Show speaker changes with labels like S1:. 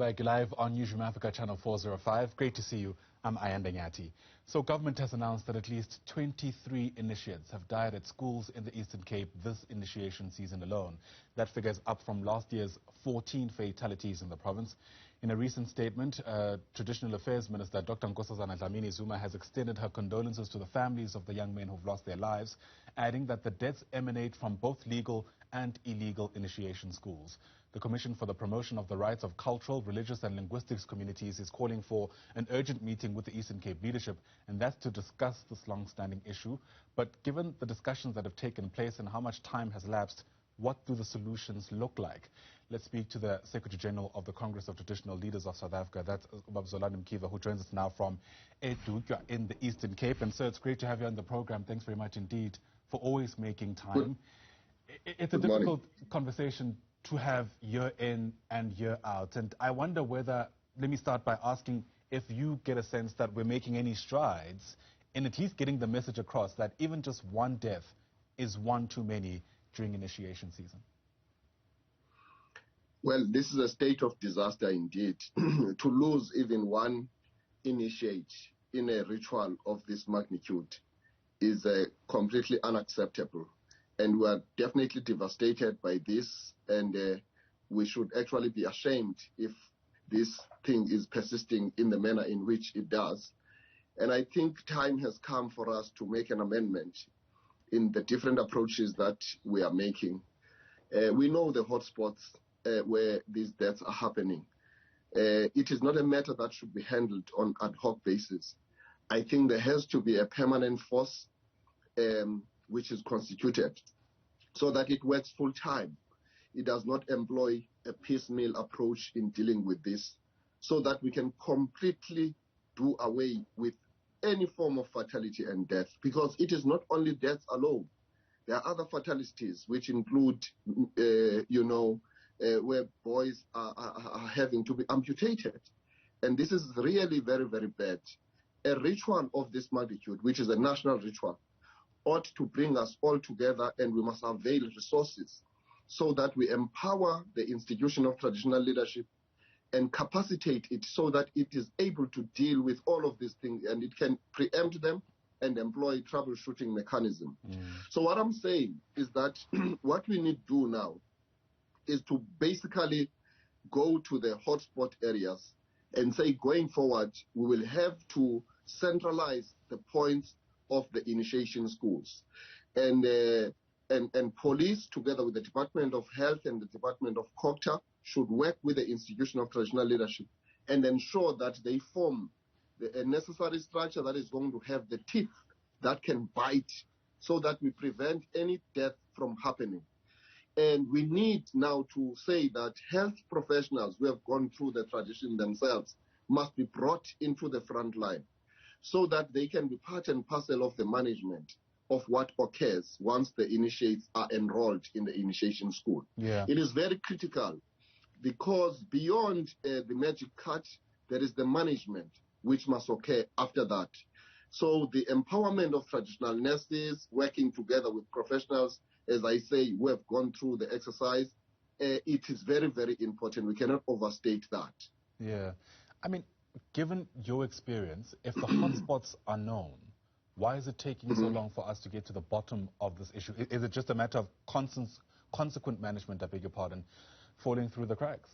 S1: Back live on Newzroom Afrika, channel 405. Great to see you. I'm Ayanda Nyati. So government has announced that at least 23 initiates have died at schools in the Eastern Cape this initiation season alone. That figure is up from last year's 14 fatalities in the province. In a recent statement, Traditional Affairs Minister Dr. Nkosazana Dlamini-Zuma has extended her condolences to the families of the young men who've lost their lives, adding that the deaths emanate from both legal and illegal initiation schools. The Commission for the Promotion of the Rights of Cultural, Religious and Linguistics Communities is calling for an urgent meeting with the Eastern Cape leadership, and that's to discuss this long-standing issue. But given the discussions that have taken place and how much time has lapsed, what do the solutions look like? Let's speak to the Secretary General of the Congress of Traditional Leaders of South Africa, that's Zolani Mkiva, who joins us now from Edukwa in the Eastern Cape. And sir, it's great to have you on the program. Thanks very much indeed for always making time. It's a difficult conversation to have year in and year out. And I wonder whether, let me start by asking if you get a sense that we're making any strides in at least getting the message across that even just one death is one too many during initiation season.
S2: Well, this is a state of disaster indeed. To lose even one initiate in a ritual of this magnitude is completely unacceptable. And we are definitely devastated by this, and we should actually be ashamed if this thing is persisting in the manner in which it does. And I think time has come for us to make an amendment in the different approaches that we are making. We know the hotspots where these deaths are happening. It is not a matter that should be handled on ad hoc basis. I think there has to be a permanent force which is constituted so that it works full time. It does not employ a piecemeal approach in dealing with this, so that we can completely do away with any form of fatality and death, because it is not only deaths alone. There are other fatalities which include, where boys are having to be amputated. And this is really very, very bad. A ritual of this magnitude, which is a national ritual, ought to bring us all together, and we must avail resources so that we empower the institution of traditional leadership and capacitate it so that it is able to deal with all of these things, and it can preempt them and employ troubleshooting mechanism. So what I'm saying is that what we need to do now is to basically go to the hotspot areas and say, going forward, we will have to centralize the points of the initiation schools. And police, together with the Department of Health and the Department of Culture, should work with the institution of traditional leadership and ensure that they form a necessary structure that is going to have the teeth that can bite, so that we prevent any death from happening. And we need now to say that health professionals who have gone through the tradition themselves must be brought into the front line, so that they can be part and parcel of the management of what occurs once the initiates are enrolled in the initiation school. It is very critical, because beyond the magic cut, there is the management which must occur after that. So the empowerment of traditional nurses working together with professionals, as I say, who have gone through the exercise, it is very, very important. We cannot overstate that.
S1: Yeah. I mean, given your experience, if the hotspots are known, why is it taking so long for us to get to the bottom of this issue? Is it just a matter of consequent management, I beg your pardon, falling through the cracks?